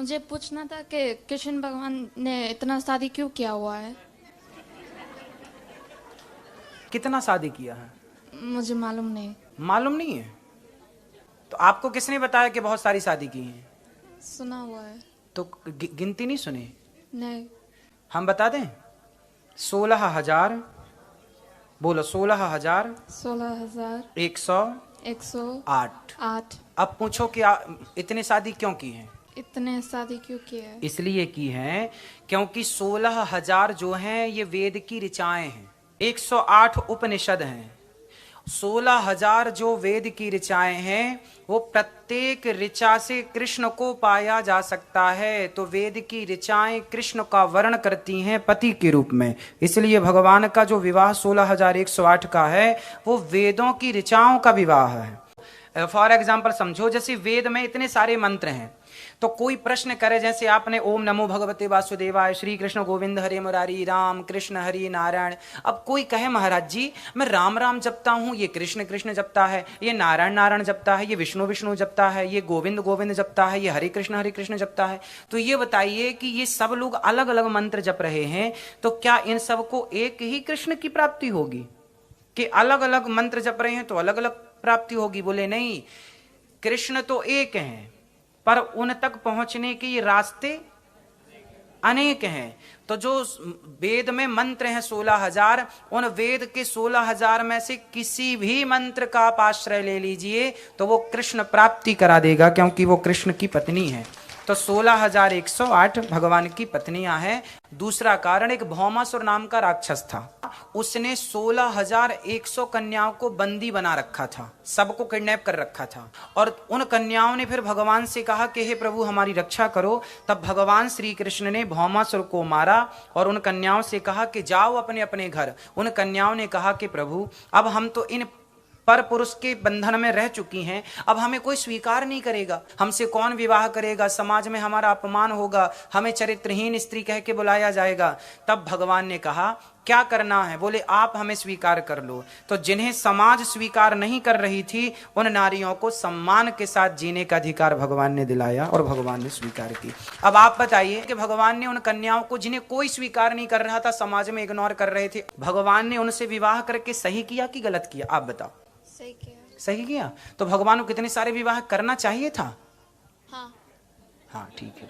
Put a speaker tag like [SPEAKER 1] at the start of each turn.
[SPEAKER 1] मुझे पूछना था कि कृष्ण भगवान ने इतना शादी क्यों किया हुआ है।
[SPEAKER 2] कितना शादी किया है
[SPEAKER 1] मुझे मालूम नहीं।
[SPEAKER 2] मालूम नहीं है? तो आपको किसने बताया कि बहुत सारी शादी की हैं?
[SPEAKER 1] सुना हुआ है।
[SPEAKER 2] तो गिनती नहीं सुनी?
[SPEAKER 1] नहीं।
[SPEAKER 2] हम बता दें? 16,000। बोलो 16,000
[SPEAKER 1] 16,000
[SPEAKER 2] 108।
[SPEAKER 1] 108।
[SPEAKER 2] अब पूछो कि इतने शादी क्यों की हैं?
[SPEAKER 1] इतने शादी क्यों किए है?
[SPEAKER 2] इसलिए की हैं क्योंकि 16,000 जो हैं ये वेद की ऋचाएं हैं, 108 उपनिषद हैं। 16,000 जो वेद की ऋचाएं हैं वो प्रत्येक ऋचा से कृष्ण को पाया जा सकता है। तो वेद की ऋचाएं कृष्ण का वर्ण करती हैं पति के रूप में। इसलिए भगवान का जो विवाह 16,108 का है वो वेदों की ऋचाओं का विवाह है। फॉर एग्जाम्पल समझो, जैसे वेद में इतने सारे मंत्र हैं, तो कोई प्रश्न करे, जैसे आपने ओम नमो भगवते वासुदेवाय, श्री कृष्ण गोविंद हरे मुरारी, राम कृष्ण हरि नारायण। अब कोई कहे महाराज जी मैं राम राम जपता हूं, ये कृष्ण कृष्ण जपता है, ये नारायण नारायण जपता है, ये विष्णु विष्णु जपता है, ये गोविंद गोविंद जपता है, ये हरे कृष्ण जपता है। तो ये बताइए कि ये सब लोग अलग अलग मंत्र जप रहे हैं, तो क्या इन सबको एक ही कृष्ण की प्राप्ति होगी कि अलग अलग मंत्र जप रहे हैं तो अलग अलग प्राप्ति होगी? बोले नहीं, कृष्ण तो एक हैं पर उन तक पहुंचने के ये रास्ते अनेक हैं। तो जो वेद में मंत्र हैं 16,000, उन वेद के 16,000 में से किसी भी मंत्र का आप आश्रय ले लीजिए तो वो कृष्ण प्राप्ति करा देगा, क्योंकि वो कृष्ण की पत्नी है। तो 16,108 भगवान की पत्नियां हैं। दूसरा कारण, एक भौमासुर नाम का राक्षस था, उसने 16,100 कन्याओं को बंदी बना रखा था, सबको किडनैप कर रखा था। और उन कन्याओं ने फिर भगवान से कहा कि हे प्रभु हमारी रक्षा करो। तब भगवान श्री कृष्ण ने भौमासुर को मारा और उन कन्याओं से कहा कि जाओ अपने अपने घर। उन कन्याओं ने कहा कि प्रभु अब हम तो इन पर पुरुष के बंधन में रह चुकी हैं, अब हमें कोई स्वीकार नहीं करेगा, हमसे कौन विवाह करेगा, समाज में हमारा अपमान होगा, हमें चरित्रहीन स्त्री कह के बुलाया जाएगा। तब भगवान ने कहा क्या करना है? बोले आप हमें स्वीकार कर लो। तो जिन्हें समाज स्वीकार नहीं कर रही थी उन नारियों को सम्मान के साथ जीने का अधिकार भगवान ने दिलाया और भगवान ने स्वीकार की। अब आप बताइए कि भगवान ने उन कन्याओं को जिन्हें कोई स्वीकार नहीं कर रहा था, समाज में इग्नोर कर रहे थे, भगवान ने उनसे विवाह करके सही किया कि गलत किया? आप बताओ।
[SPEAKER 1] सही किया।
[SPEAKER 2] सही किया। तो भगवान को कितने सारे विवाह करना चाहिए था?
[SPEAKER 1] हाँ।
[SPEAKER 2] हाँ ठीक है।